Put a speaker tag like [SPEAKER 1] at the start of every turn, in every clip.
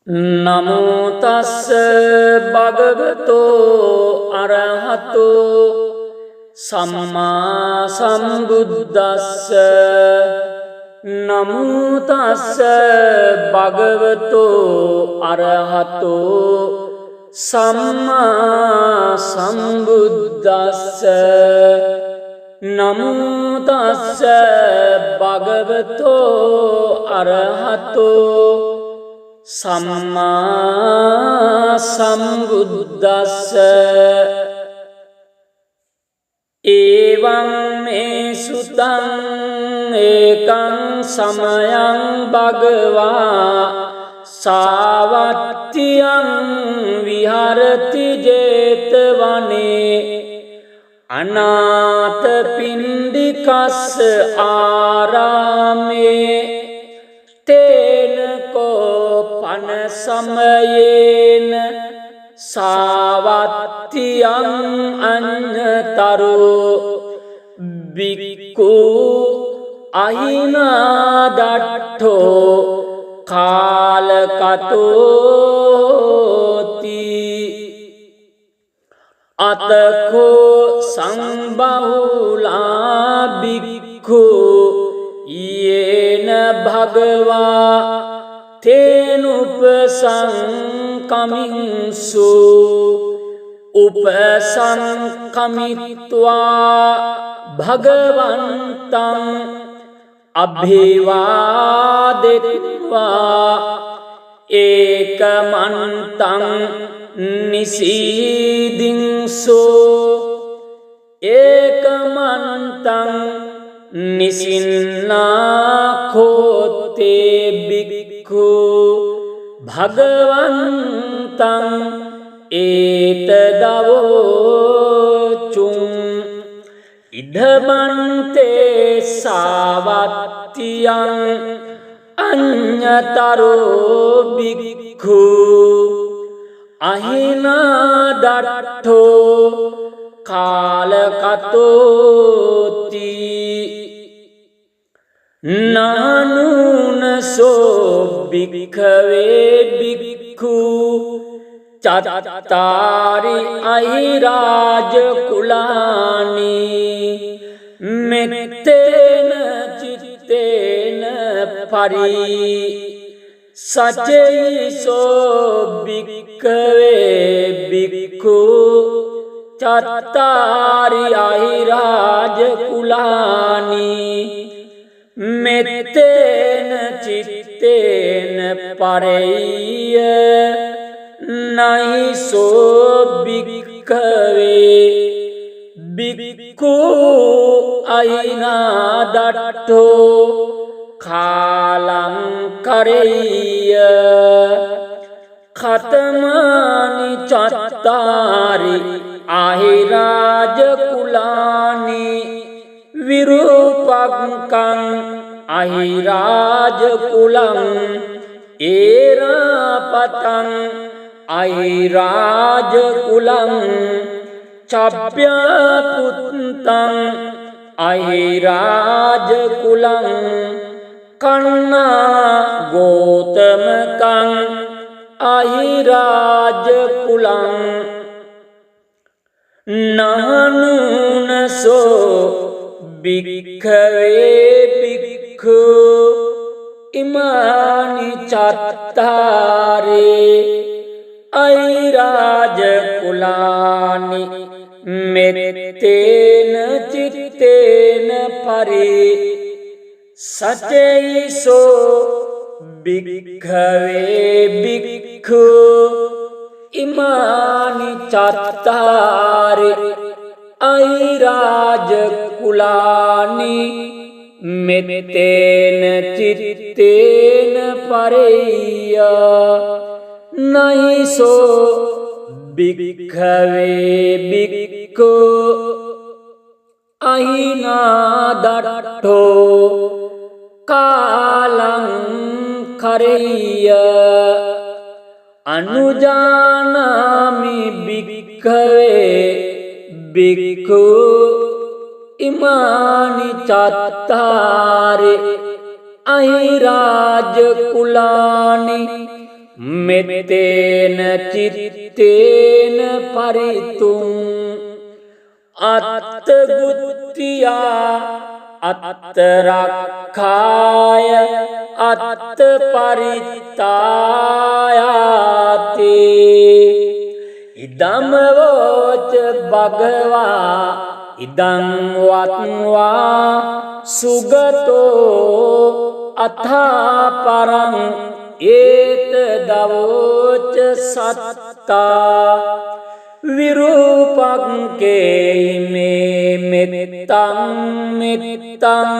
[SPEAKER 1] නමෝ තස්ස භගවතෝ අරහතෝ සම්මා සම්බුද්දස්ස. නමෝ තස්ස භගවතෝ අරහතෝ සම්මා සම්බුද්දස්ස. නමෝ තස්ස භගවතෝ අරහතෝ සම්මා සම්බුද්දස්ස. එවං මේ සුතං ඒකං සමයං භගවා සාවත්තියං විහරති ජේතවනේ අනාථපිණ්ඩිකස්ස ආරාමේ තේන පන සමයේන සාවත්තියං අඤ්ඤතරෝ බික්ඛු අහිනාදට්ඨෝ කාලකතෝති. අතකෝ සංබහුලා බික්ඛු යේන භගවා තේනුපසංකමින්සු උපසංකමිත්වා භගවන්තං අභිවාදෙත්වා ඒකමන්තං නිසීදින්සු ඒකමන්තං නිසින්නාඛෝතේ බික්ඛු භගවන්තං ඒතදවෝචුං ඉදමන්තේ සාවත්තියං අඤ්ඤතරෝ බික්ඛු අහිනාදට්ඨෝ කාලකතෝති. නානුනසෝ භික්ඛවේ භික්ඛු චත්තාරි අහිරාජ කුලානි මෙත්තේන චිත්තේන පරි සචේසෝ භික්ඛවේ භික්ඛු චත්තාරි අහිරාජ කුලානි මෙත්තේන චිත්තේන පරෙය්‍ය නයිසෝ භික්ඛවේ භික්ඛු අහිනාදට්ඨෝ කාලං කරෙය්‍ය ඛතමානි චත්තාරි අහිරාජ කුලානි විරූපක්ඛං අහිරාජ කුලං ඒරාපතං අහිරාජ කුලං චබ්බ්‍යපුත්තං අහිරාජ කුලං කන්නා ගෝතමකං අහිරාජ කුලං නහනුනසෝ භික්ඛවේ භික්ඛු ඉමානි චත්තාරේ අහිරාජ කුලානි මෙත්තේන චිත්තේන පරි සචේසෝ භික්ඛවේ භික්ඛු ඉමානි චත්තාරේ අහිරාජ කුලානි මෙත්තේන චිත්තේන පරෙය්‍ය නයිසෝ භික්ඛවේ භික්ඛු අහිනාදට්ඨෝ කාලං කරෙය්‍ය අනුජානාමි භික්ඛවේ භික්ඛු ඉමානි චත්තාරේ අහිරාජ කුලානි මෙත්තේන චිත්තේන පරිතුං අත්තගුත්තියා අත්තරක්ඛාය අත්තපරිත්තායාති ඉදම්වෝච භගවා ඉදං වත්වා සුගතෝ අථා පරං ඒත දවෝච සත්තා විරූපංකේමේ මෙත්තං මෙත්තං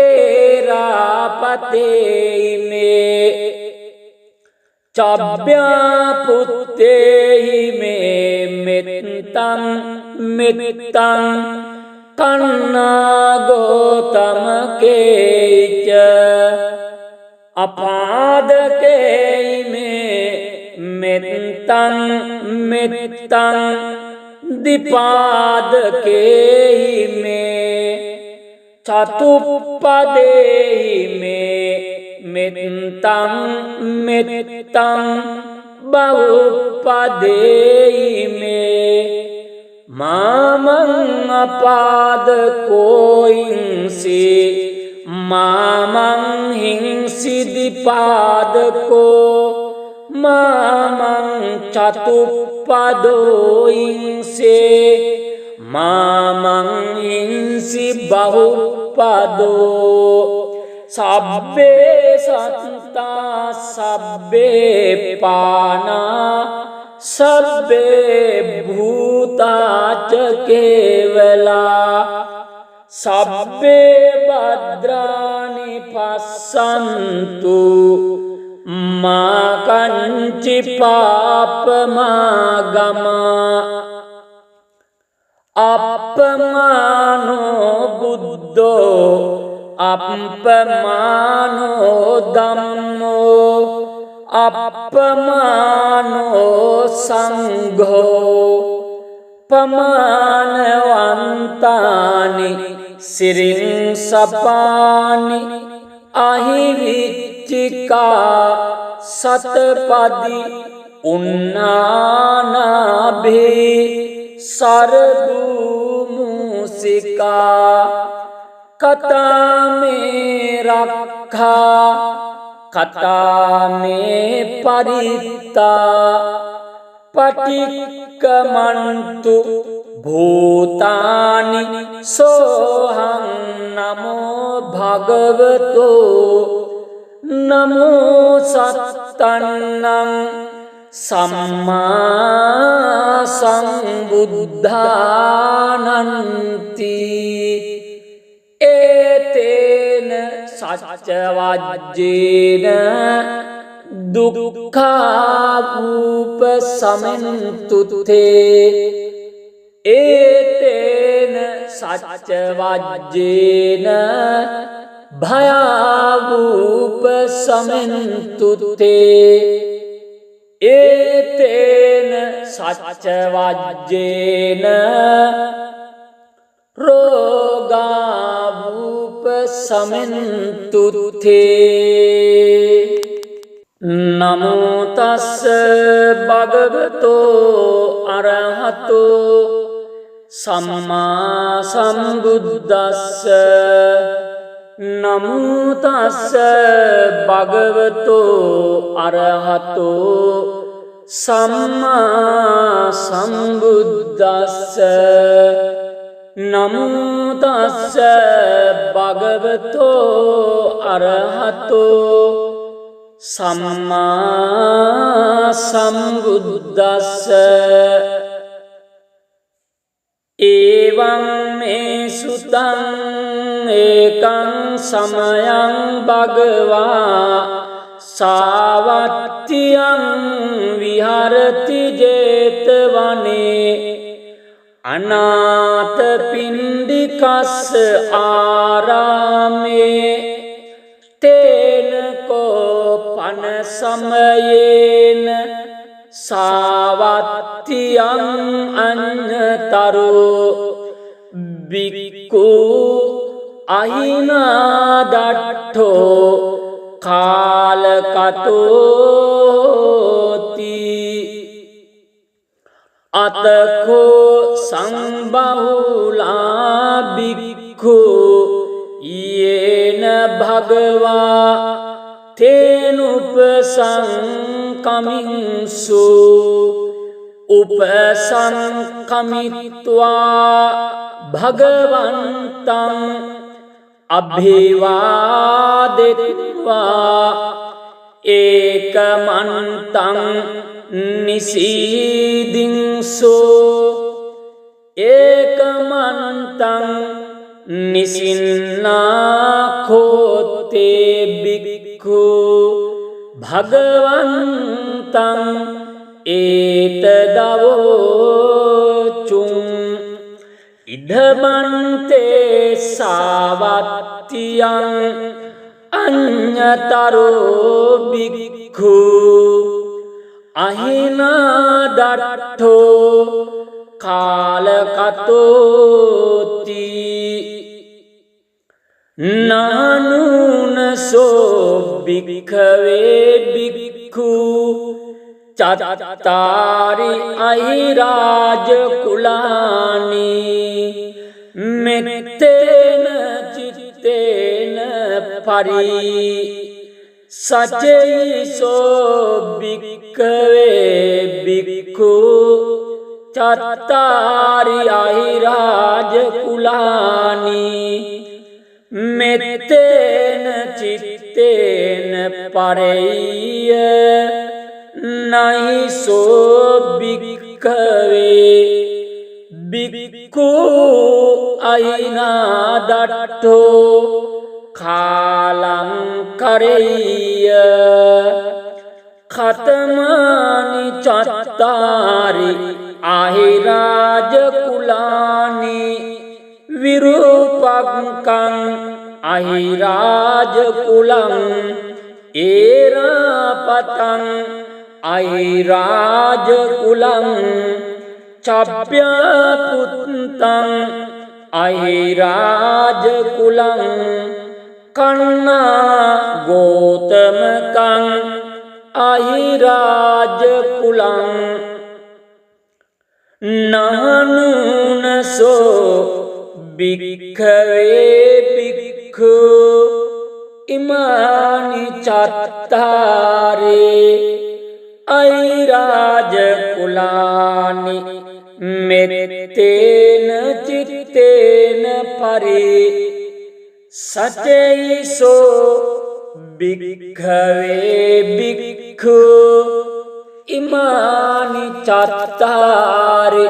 [SPEAKER 1] ඒරාපතේමේ චබ්බ්‍යා පුත්තේමේ මෙත්තං මෙත්තං කන්නාගෝතමකේච අපාදකේමේ මෙත්තං මෙත්තං දිපාදකේමේ චතුප්පදේමේ මෙත්තං මෙත්තං බහුපදේමේ මාමං අපාදකෝයින්සි මාමං හිංසි දිපාදකෝ මාමං චතුප්පදෝයින්සේ මාමං හිංසි බහුපදෝ සබ්බේ සත්තා සබ්බේ පානා සබ්බේ භූතාච කේවලා සබ්බේ භද්‍රානි පස්සන්තු මා කංචි පාපමාගමා අප්පමානෝ බුද්ධෝ අප්පමානෝ ධම්මෝ අප්පමානෝ සංඝෝ පමානවන්තානි සිරින් සපානි අහිවිච්චිකා සතපදි උන්නානාභේ සරදූමුසිකා කතාමේ රක්ඛා කතාමේ පරිත්තා පටික්කමන්තු භූතානි සෝහං නමෝ භගවතෝ නමෝ සත්තන්නං සම්මා සම්බුද්ධානන්ති ඒතේන සච්ච වජ්ජේන දුක්ඛාපූප සමෙන්තුතේ ඒතේන සච්ච වජ්ජේන භයාවූප සමෙන්තුතේ ඒතේන සච්ච වජ්ජේන රෝගාවූප සමෙන්තුතේ නමෝ තස්ස භගවතෝ අරහතෝ සම්මා සම්බුද්දස්ස නමෝ තස්ස භගවතෝ අරහතෝ සම්මා සම්බුද්දස්ස නමෝ තස්ස භගවතෝ අරහතෝ සම්මා සම්බුද්දස්ස ඒවං මේ සුතං ඒකං සමයං භගවා සාවත්තියං විහරති ජේතවනේ අනාථ පින්ඩිකස්ස ආරාමේ තේන කෝපන සමයේන සාවත්තියං අඤ්ඤතරෝ බික්ඛු අහිනාදට්ඨෝ කාලක කතෝති අතකෝ සංබහුලා බික්ඛු යේන භගවා තේනුපසංකමින්සු උපසංකමිත්වා භගවන්තං අභිවාදෙත්වා ඒකමන්තං නිසීදින්සෝ ඒකමන්තං නිසින්නාඛෝතේ බික්ඛු භගවන්තං ඒතදවෝචුං ඉදමන්තේ සාවත්තියං අඤ්ඤතරෝ බික්ඛු අහිනාදට්ඨෝ කාලකතෝති නානුනසෝ භික්ඛවේ භික්ඛු චත්තාරි අහිරාජ කුලානි මෙත්තේන චිත්තේන පරි සචේසෝ භික්ඛවේ භික්ඛු චත්තාරි අහිරාජ කුලානි මෙත්තේන චිත්තේන පරෙය්‍ය නයිසෝ භික්ඛවේ භික්ඛු අයිනාදට්ඨෝ කාලං කරෙය්‍ය ඛතමානි චත්තාරි අහිරාජ කුලානි විරූපංකං අහිරාජ කුලං ඒරාපතං අහිරාජ කුලං චප්ප්‍යපුත්තං අහිරාජ කුලං කන්නා ගෝතමකං අහිරාජ කුලං නානුනසෝ භික්ඛවේ භික්ඛු ඉමානි චත්තාරේ අහිරාජ කුලානි මෙත්තේන චිත්තේන පරි සචේසෝ භික්ඛවේ භික්ඛු ඉමානි චත්තාරි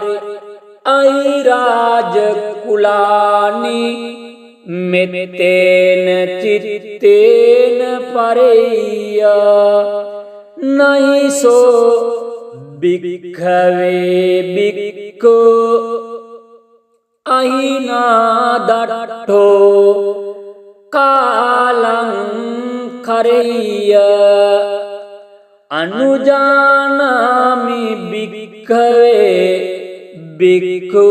[SPEAKER 1] අහිරාජ කුලානි මෙත්තේන චිත්තේන පරෙය්‍ය නයිසෝ භික්ඛවේ භික්ඛු අහිනාදට්ඨෝ කාලං කරෙය්‍ය අනුජානාමි භික්ඛවේ භික්ඛු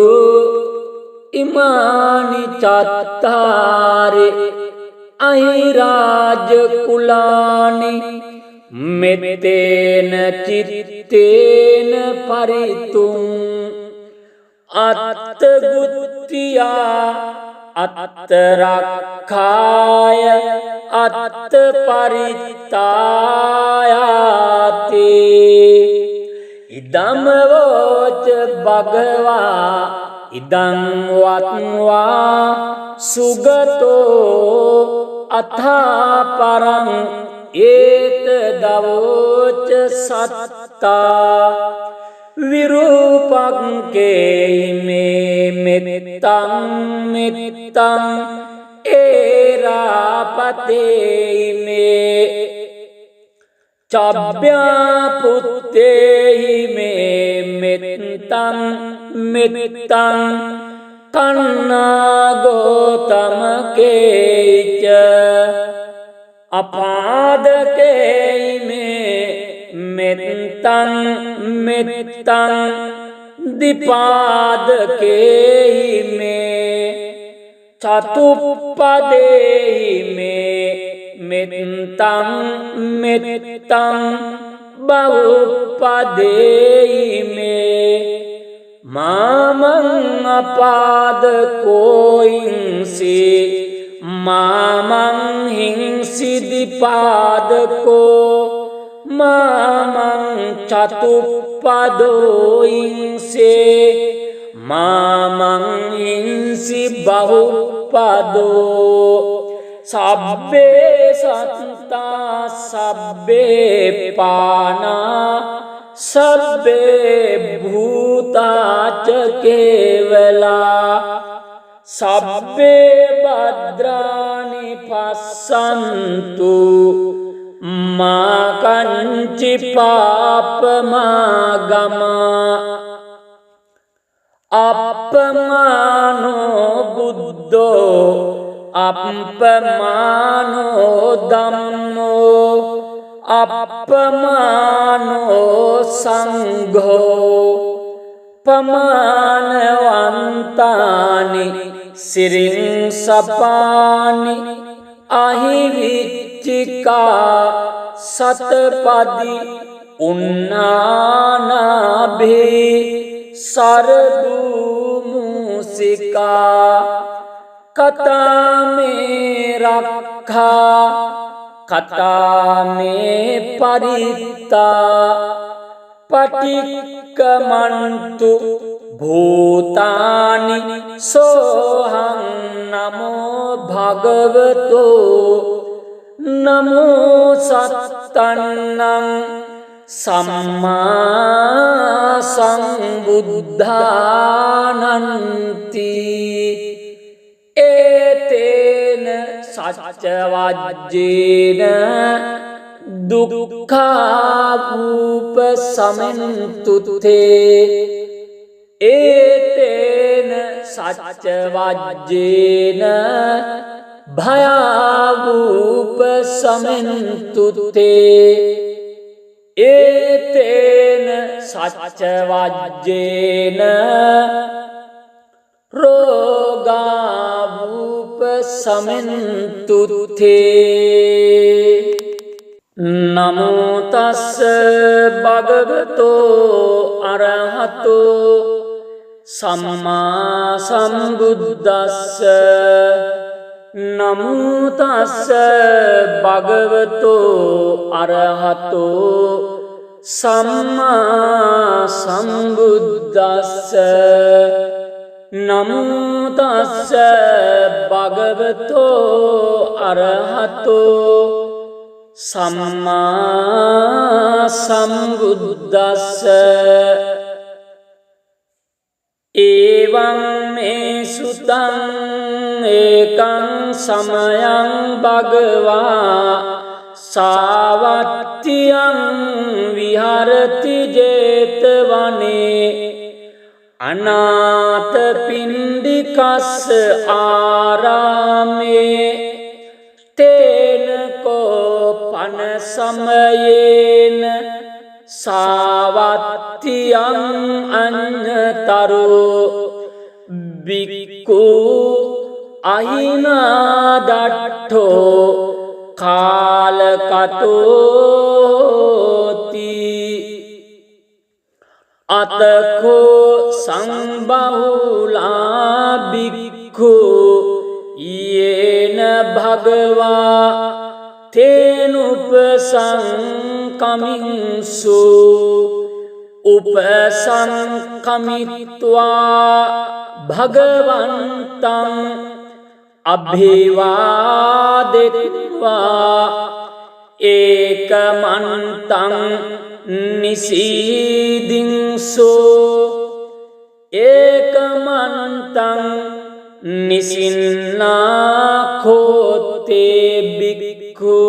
[SPEAKER 1] ඉමානි චත්තාරි අහිරාජ කුලානි මෙත්තේන චිත්තේන පරිතුං අත්තගුත්තියා අත්තරක්ඛාය අත්තපරිත්තායාති ඉදම්වෝච භගවා ඉදං වත්වා සුගතෝ අථාපරං ඒතදවෝච සත්තා විරූපංකේ මේ මෙත්තං මෙත්තං ඒරාපතේ මේ චබ්බ්‍යාපුත්තේ මේ මෙත්තං මෙත්තං කන්නාගෝතමකේච අපාදකේ මේ මෙත්තං මෙත්තං දිපාදකේ මේ චතුප්පදේ මේ මෙත්තං මෙත්තං බහුපදේයිමේ මාමං අපාදකෝයින්සි මාමං හිංසිදිපාදකෝ මාමං චතුප්පදෝයින්සේ මාමං හිංසි බහුපදෝ සබ්බේ සත්තා සබ්බේ පානා සබ්බේ භූතාච කේවලා සබ්බේ භද්‍රානි පස්සන්තු මා කංචි පාපමාගමා අප්පමානෝ බුද්ධෝ අප්පමානෝ ධම්මෝ අප්පමානෝ සංඝෝ පමානවන්තානි සිරින් සපානි අහිවිච්චිකා සතපදි උන්නානාභේ සරදු මුසිකා කතාමේ රක්ඛා කතාමේ පරිත්තා පටික්කමන්තු භූතානි සෝහං නමෝ භගවතෝ නමෝ සත්තන්නං සම්මා සම්බුද්ධානන්ති ඒතේන සච්ච වජ්ජේන දුක්ඛාපූප සමෙන්තුතේ ඒතේන සච්ච වජ්ජේන භයාවූප සමෙන්තුතේ ඒතේන සච්ච වජ්ජේන රෝගාවූප සමෙන්තුතේ නමෝ තස්ස භගවතෝ අරහතෝ සම්මා සම්බුද්දස්ස නමෝ තස්ස භගවතෝ අරහතෝ සම්මා සම්බුද්දස්ස නමෝ තස්ස භගවතෝ අරහතෝ සම්මා සම්බුද්දස්ස එවං මේ සුතං ඒකං සමයං භගවා සාවත්තියං විහරති ජේතවනේ අනාථ පින්ඩිකස්ස ආරාමේ තේන කෝපන සමයේන සාවත්තියං අඤ්ඤතරෝ බික්ඛු අහිනාදට්ඨෝ කාලකතෝති අතකෝ සංබහුලා බික්ඛු යේන භගවා තේනුපසංකමින්සු උපසංකමිත්වා භගවන්තං අභිවාදෙත්වා ඒකමන්තං නිසීදින්සු ඒකමන්තං නිසින්නාඛෝතේ බික්ඛු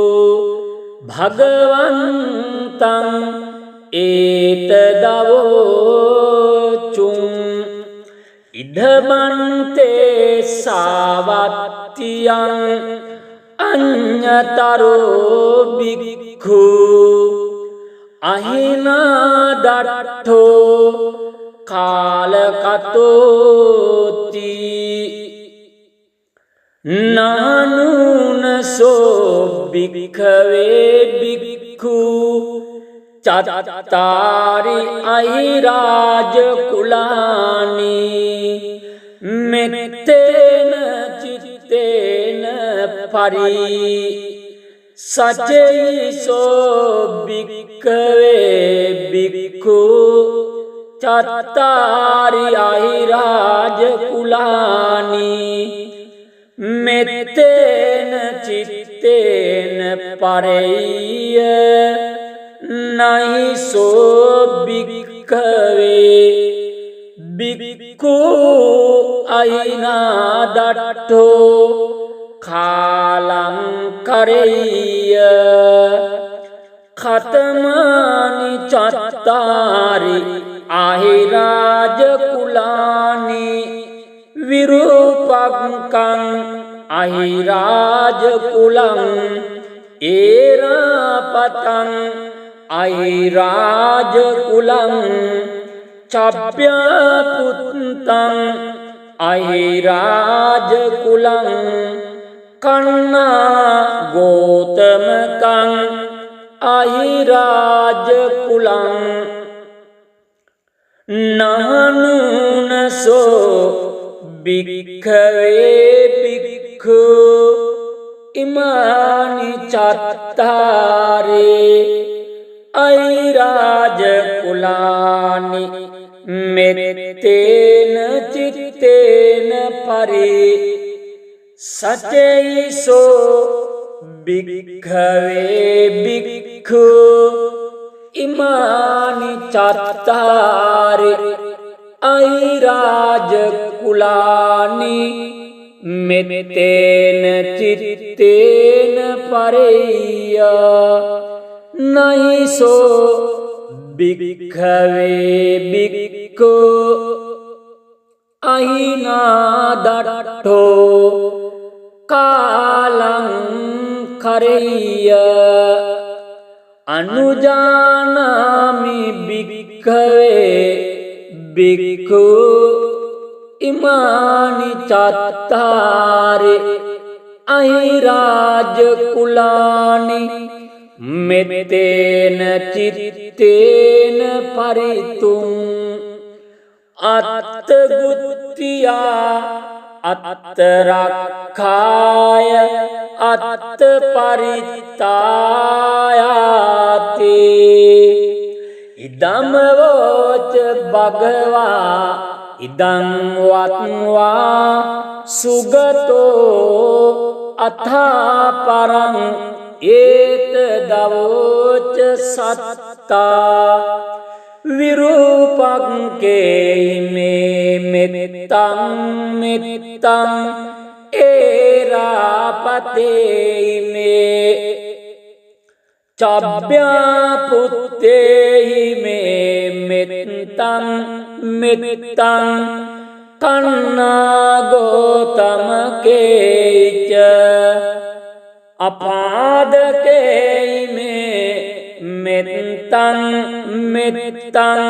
[SPEAKER 1] භගවන්තං ඒතදවෝචුං ඉදමන්තේ සාවත්තියං අඤ්ඤතරෝ බික්ඛු අහිනාදට්ඨෝ කාලකතෝති නානුනසෝ භික්ඛවේ භික්ඛු චත්තාරි අහිරාජ කුලානි මෙත්තේන චිත්තේන පරි සචේසෝ භික්ඛවේ භික්ඛු චත්තාරි අහිරාජ කුලානි මෙත්තේන චිත්තේන පරෙය්‍ය නයිසෝ භික්ඛවේ භික්ඛු අයිනා දට්ඨෝ කාලං කරෙය්‍ය ඛතමානි චත්තාරි අහිරාජ කුලානි විරූපක්ඛං අහිරාජ කුලං ඒරාපතං අහිරාජ කුලං චප්ප්‍යපුත්තං අහිරාජ කුලං කන්නා ගෝතමකං අහිරාජ කුලං නහනුනසෝ භික්ඛවේ භික්ඛු ඉමානි චත්තාරේ අහිරාජ කුලානි මෙත්තේන චිත්තේන පරි සචේසෝ භික්ඛවේ භික්ඛු ඉමානි චත්තාරේ අහිරාජ කුලානි මෙත්තේන චිත්තේන පරෙය්‍ය නයිසෝ භික්ඛවේ භික්ඛු අහිනා දට්ඨෝ කාලං කරෙය්‍ය අනුජානාමි භික්ඛවේ භික්ඛු ඉමානි චත්තාරි අහිරාජ කුලානි මෙත්තේන චිත්තේන පරිතුං අත්තගුත්තියා අත්තරක්ඛාය අත්තපරිත්තායාති ඉදම්වෝච භගවා ඉදං වත්වා සුගතෝ අථා පරං ඒත දවෝච සත්තා විරූපක්ඛේ මේ මෙත්තං මෙත්තං ඒරාපතේ මේ චබ්බ්‍යාපුත්තේ මේ මෙත්තං මෙත්තං කන්නා ගෝතමකේච අපාදකේ මෙත්තං මෙත්තං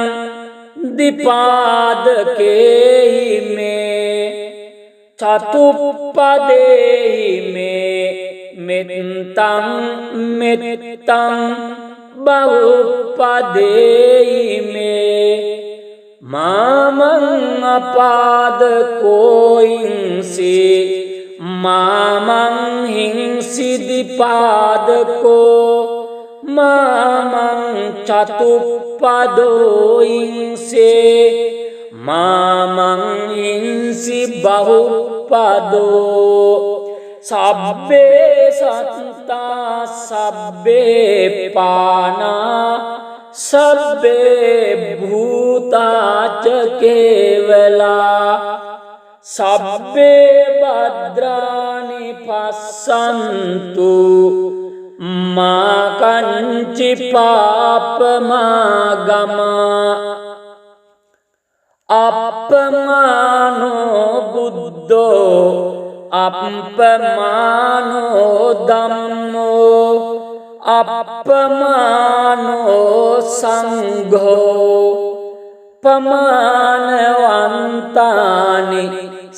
[SPEAKER 1] දිපාදකේ මේ චතුප්පදේ මෙත්තං මෙත්තං බහුපදේ මේ මාමං අපාදකෝයින්සි මාමං හිංසි දිපාදකෝ මාමං චතුප්පදෝයින්සේ මාමං හිංසි බහුපදෝ සබ්බේ සත්තා සබ්බේ පානා සබ්බේ භූතාච කේවලා සබ්බේ භද්‍රානි පස්සන්තු මා කංචි පාපමාගමා අප්පමානෝ බුද්ධෝ අප්පමානෝ ධම්මෝ අප්පමානෝ සංඝෝ පමානවන්තානි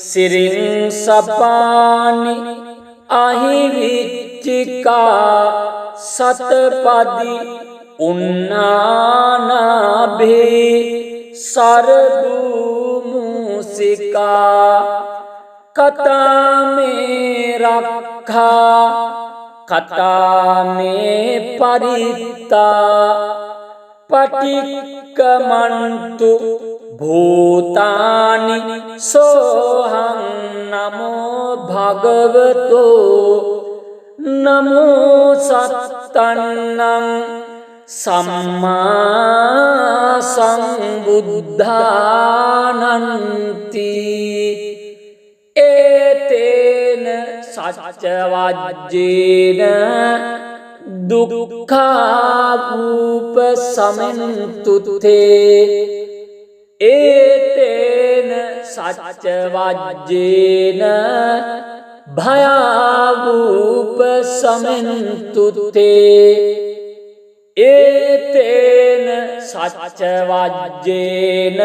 [SPEAKER 1] සිරින් සපානි අහිවිච්ච चिका सतपदी उन्नानाभि सरदू मूसिका कथा में रखा कथा में परिता पटिक्कमन्तु भूतानि सोहं नमो भगवतो नमो सत्तन्नं सम्मा संबुद्धानन्ति एतेन सच्चवाज्येन दुःखावुपशमन्तु ते एतेन सच्चवाज्येन भयावुपशमन्तु ते एतेन सच्चवाज्येन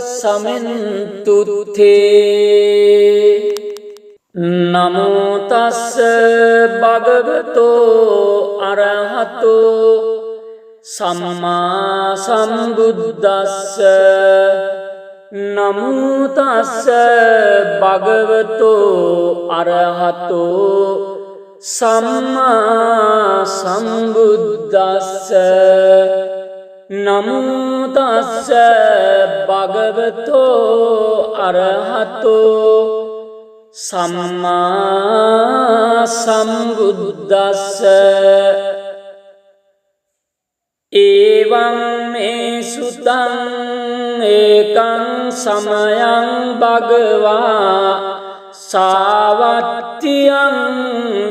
[SPEAKER 1] रोगावुपशमन्तु ते नमो तस्स भगवतो अरहतो सम्मा सम्बुद्दस्स नमो तस्स भगवतो अरहतो सम्मा सम्बुद्दस्स नमो तस्स भगवतो अरहतो सम्मा सम्बुद्दस्स एवं मे सुतं एकं समयं भगवा सावत्यं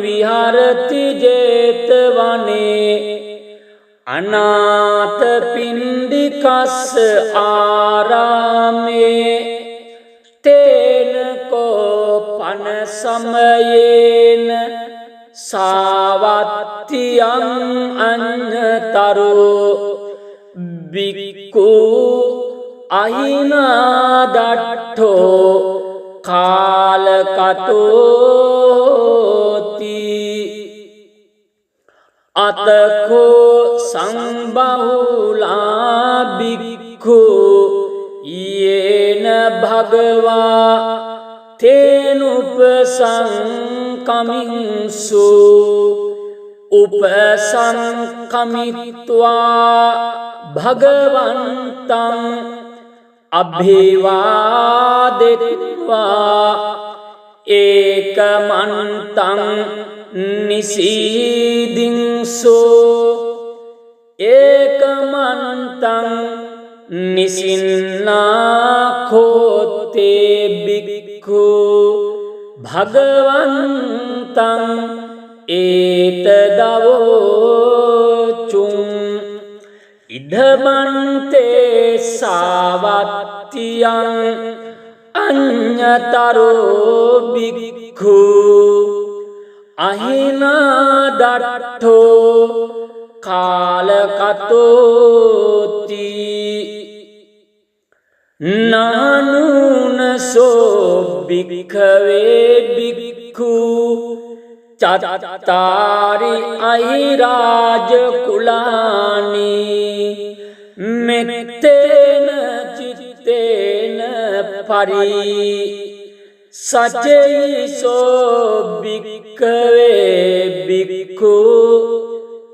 [SPEAKER 1] विहरति जेतवने अनाथपिण्डिकस्य आरामे तेन कोपन समयेन सावत्यं अन्यतरो भिक्खु अहिनादट्ठो कालकतोति अतको संबहुला भिक्खु येन भगवा तेनुपसंकमिंसु उपसंकमित्वा भगवन्तं अभिवादित्वा एकमन्तं निषीदिंसो एकमन्तं निसिन्नाखोते भिक्खु भगवन्तं एतदवोचुं इदमन्ते सावत्यं अन्यतरो भिक्खु अहिनादट्ठो कालकतोति नानुनसो भिक्खवे भिक्खु चत्तारि अहिराजकुलानि मेत्तेन चित्तेन परि सचैसो भिक्खवे भिक्खु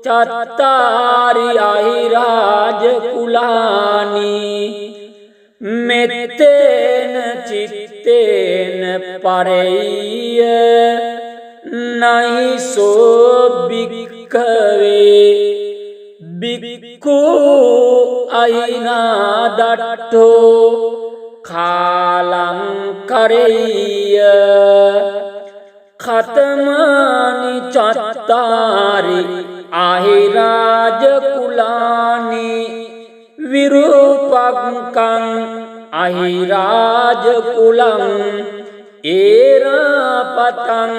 [SPEAKER 1] चत्तारि अहिराजकुलानि मेत्तेन चित्तेन परय्य नहि सो भिक्खवे भिक्खु अहिनादट्ठो कालं करय्य खतमानि चत्तारि अहिराजकुलानि विरूपकं अहिराजकुलं ऐरापतं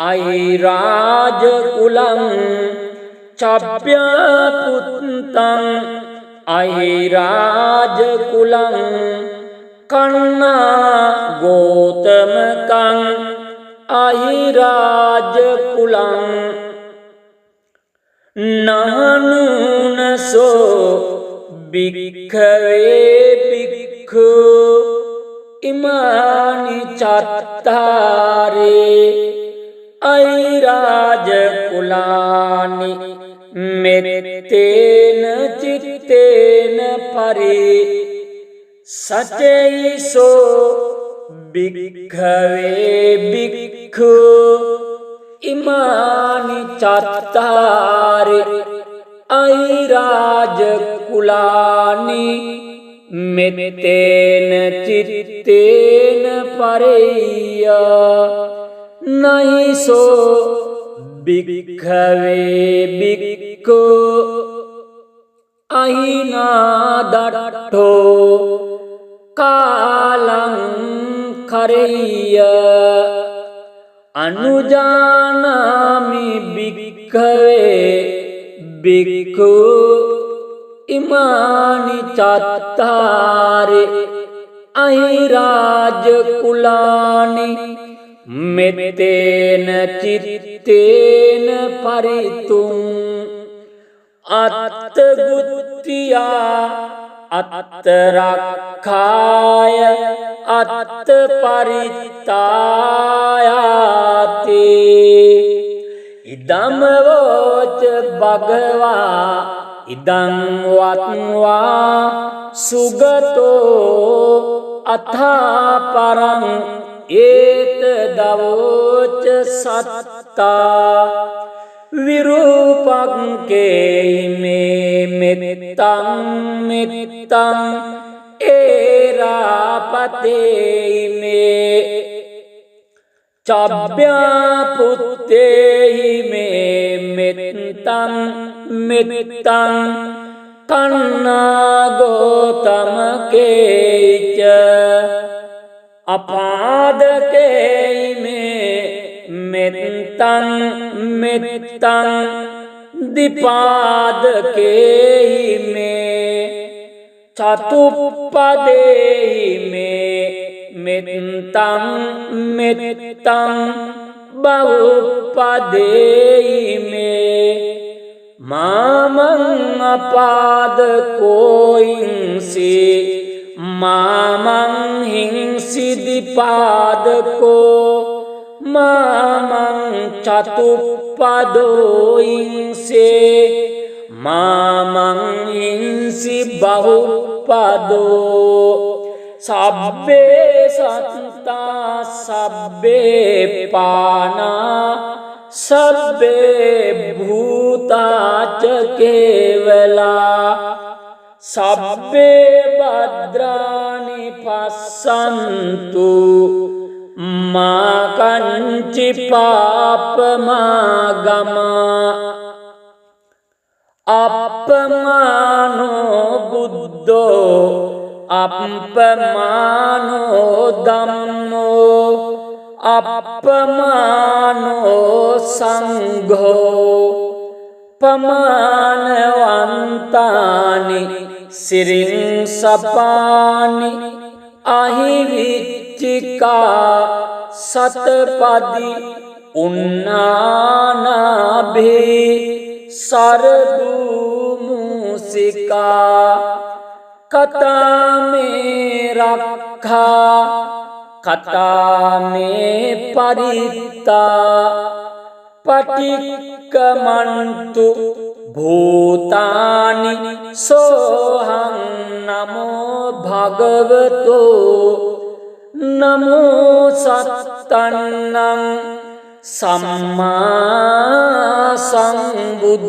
[SPEAKER 1] अहिराजकुलं चभ्यपुतं अहिराजकुलं කන්නා ගෝතමකං අහිරාජ කුලං නහනුනසෝ භික්ඛවේ භික්ඛු ඉමානි චත්තාරේ අහිරාජ කුලානි මෙත්තේන චිත්තේන පරි සචෛසෝ භික්ඛවේ භික්ඛු ඉමානි චත්තාරේ අහිරාජ කුලානි මෙත්තේන චිත්තේන පරෙය්‍ය නයිසෝ භික්ඛවේ භික්ඛු අහිනාදට්ඨෝ කාලං කරෙය්‍ය අනුජානාමි භික්ඛවේ භික්ඛු ඉමානි චත්තාරේ අහිරාජ කුලානි මෙත්තේන චිත්තේන පරිතුං අත්තගුත්තියා අත්තරක්ඛාය අත්තපරිත්තායාති ඉදම්වෝච භගවා ඉදං වත්වා සුගතෝ අථා පරං ඒත දවෝච සත්තා විරූපංකේමේ මෙත්තං මෙත්තං ඒරාපතේමේ චබ්බ්‍යා පුත්තේමේ මෙත්තං මෙත්තං කන්නා ගෝතමකේච අපාදකේමේ මෙත්තං මෙත්තං දිපාදකේමේ චතුප්පදේමේ මෙත්තං මෙත්තං බහුපදේමේ මාමං අපාදකෝයින්සි මාමං හිංසි දිපාදකෝ මාමං චතුප්පදෝයින්සේ මාමං හිංසි බහුපදෝ සබ්බේ සත්තා සබ්බේ පානා සබ්බේ භූතාච කේවලා සබ්බේ භද්‍රානි පස්සන්තු මා කංචි පාපමාගමා අප්පමානෝ බුද්ධෝ අප්පමානෝ ධම්මෝ අප්පමානෝ සංඝෝ පමානවන්තානි සිරින් සපානි අහිවිච්චිකා සතපදි උන්නානාභේ සරදූමුසිකා කතාමේ රක්ඛා කතාමේ පරිත්තා පටික්කමන්තු භූතානි සෝහං නමෝ භගවතෝ නමෝ සත්තන්නං සම්මා සම්බුද්ධානන්ති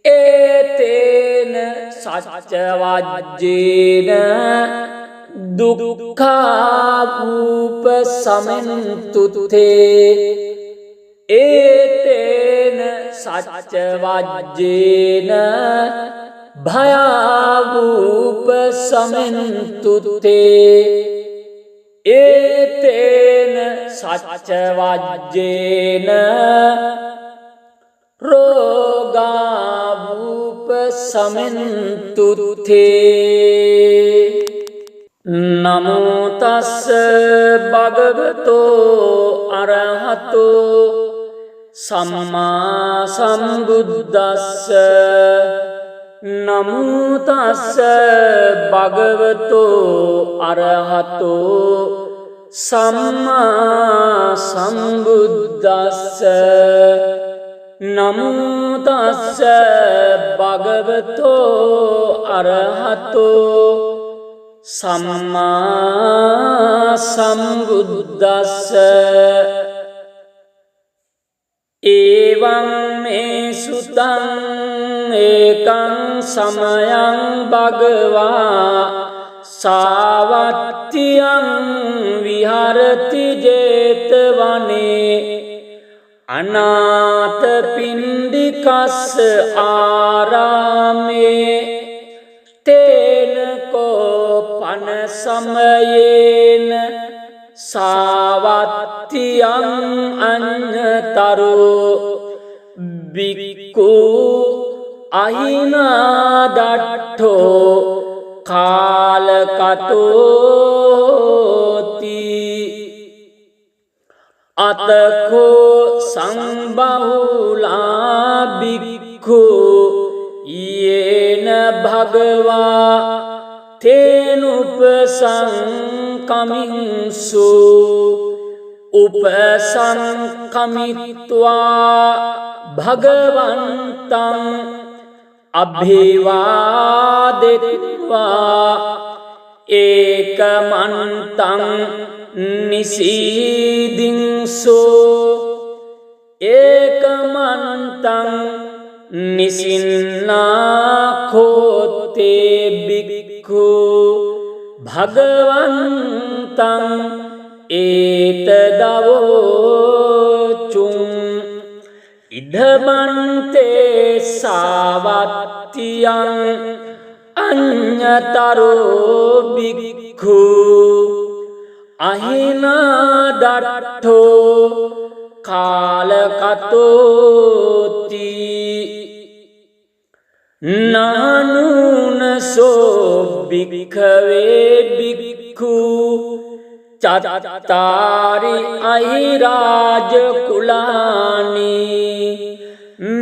[SPEAKER 1] ඒතේන සච්ච වජ්ජේන දුක්ඛාපූප සමෙන්තුතේ ඒතේන සච්ච වජ්ජේන භයාවූප සමෙන්තුතේ ඒතේන සච්ච වජ්ජේන රෝගාවූප සමෙන්තුත්තේ නමෝ තස්ස භගවතෝ අරහතෝ සම්මා සම්බුද්දස්ස නමෝ තස්ස භගවතෝ අරහතෝ සම්මා සම්බුද්දස්ස නමෝ තස්ස භගවතෝ අරහතෝ සම්මා සම්බුද්දස්ස එවං මේ සුතං ඒකං සමයං භගවා සාවත්තියං විහරති ජේතවනේ අනාථ පිණ්ඩිකස්ස ආරාමේ තේන කෝපන සමයේන සාවත්තියං අඤ්ඤතරෝ බික්ඛු අහිනාදට්ඨෝ කාලකතෝති අතකෝ සංබහුලා බික්ඛු යේන භගවා තේනුපසංකමින්සු උපසංකමිත්වා භගවන්තං අභිවාදෙත්වා ඒකමන්තං නිසීදින්සු ඒකමන්තං නිසින්නාඛෝතේ බික්ඛු භගවන්තං ඒතදවෝචුං ඉදමන්තේ සාවත්තියං අඤ්ඤතරෝ බික්ඛු අහිනාදට්ඨෝ කාලකතෝති නානුනසෝ භික්ඛවේ භික්ඛු චත්තාරි අහිරාජ කුලානි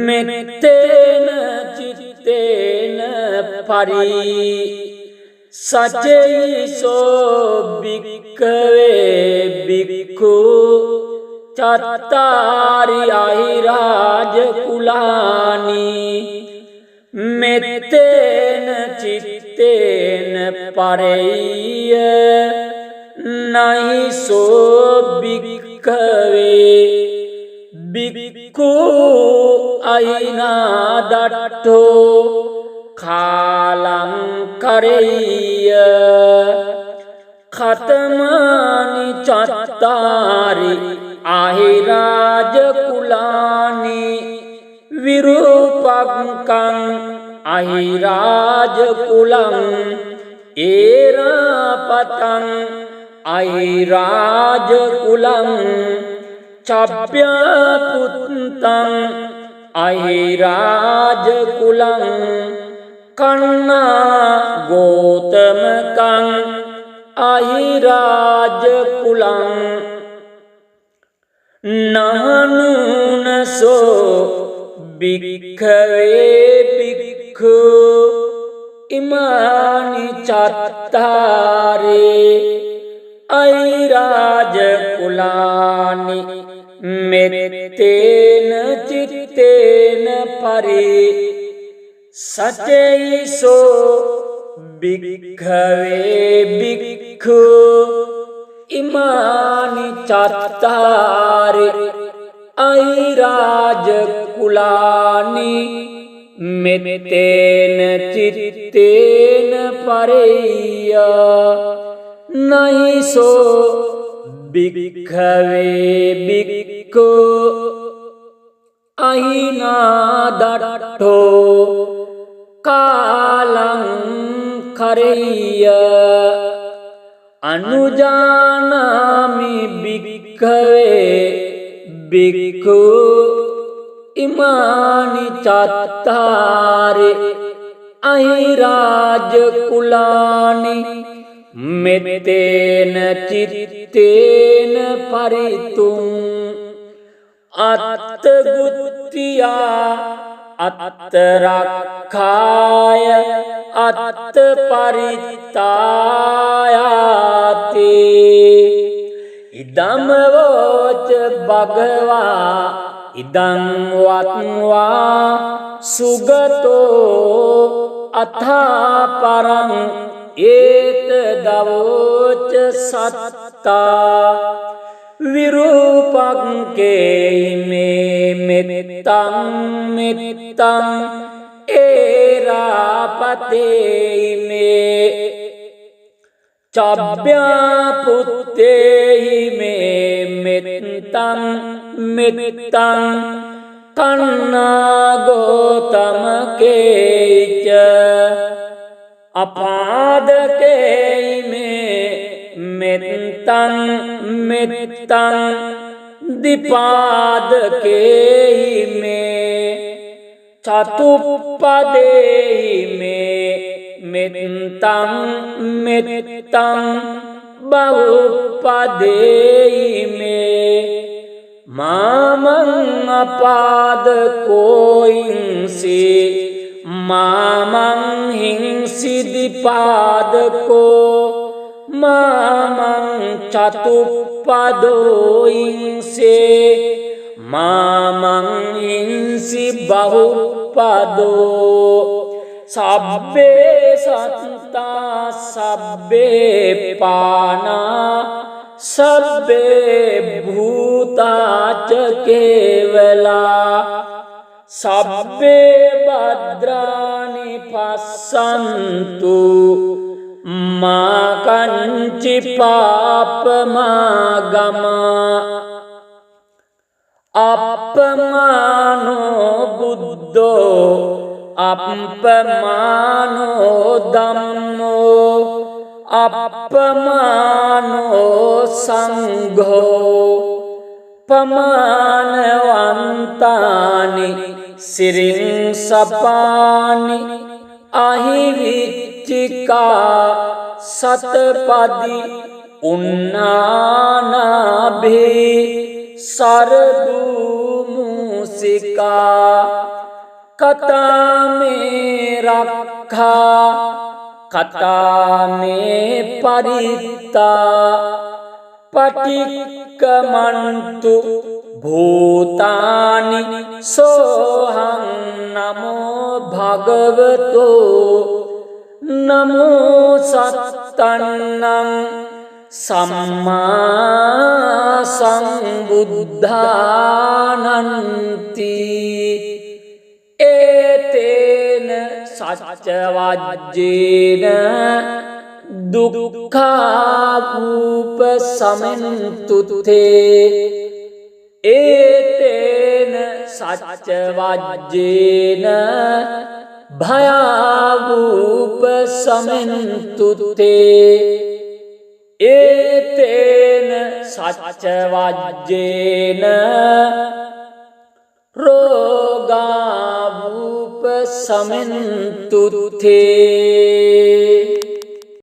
[SPEAKER 1] මෙත්තේන චිත්තේන පරි සචේසෝ භික්ඛවේ භික්ඛු චත්තාරි අහිරාජ කුලානි මෙත්තේන චිත්තේන පරෙය්‍ය නයිසෝ භික්ඛවේ භික්ඛු අයිනාදට්ඨෝ කාලං කරෙය්‍ය ඛතමානි චත්තාරි අහිරාජ කුලානි විරූපංකං අහිරාජ කුලං ඒරාපතං අහිරාජ කුලං චප්ප්‍යපුත්තං අහිරාජ කුලං කන්නා ගෝතමකං අහිරාජ කුලං නානුනසෝ භික්ඛවේ භික්ඛු ඉමානි චත්තාරේ අහිරාජ කුලානි මෙත්තේන චිත්තේන පරි සචේසෝ භික්ඛවේ භික්ඛු ඉමානි චත්තාරි අහිරාජ කුලානි මෙත්තේන චිත්තේන පරෙය්‍ය නයිසෝ භික්ඛවේ භික්ඛු අහිනාදට්ඨෝ කාලං කරෙය්‍ය අනුජානාමි භික්ඛවේ භික්ඛු ඉමානි චත්තාරි अहिराज कुलानि मेत्तेन चित्तेन परितुं अत्तगुत्तिया अत्तरक्षाय अत्तपरित्तायाति इदं वोच भगवा इदं वत्वा सुगतो अथा परं एतदवोच सत्ता विरूपं मे मित्तं मित्तं एरापते मे चाभ्यापुत्ते मे मित्तं मित्तं तन्ना गौतमके च अपादके मे मित्तं मित्तं दिपादके मे चतुप्पदे मे मित्तं मित्तं बहुपदे मे मामं अपादकोऽंसि मामं हिंसि दिपादको मामं चतुप्पदोऽंसि मामं हिंसि बहुपदो सब्बे सत्ता सब्बे पाना सब्बे भूता च केवला सब्बे भद्राणि पश्यन्तु मा कञ्चित् पापमागमा अपमानो बुद्धो अपमानो दम्मो अपमानो संघो पमानवन्तानि सिरिंसपानि अहिविच्चिका सतपदी उन्नानाभि सरदूमुसिका कथा में रखा कथा में परिता पटिक्कमन्तु भूतानि सोऽहं नमो भगवतो नमो सत्तन्नं सम्मा सम्बुद्धानन्ति एतेन सच्चवाज्येन दुःखावुपशमन्तु ते एतेन सच्चवाज्येन भयावुपशमन्तु ते एतेन सच्चवाज्येन रोगावुपशमन्तु ते।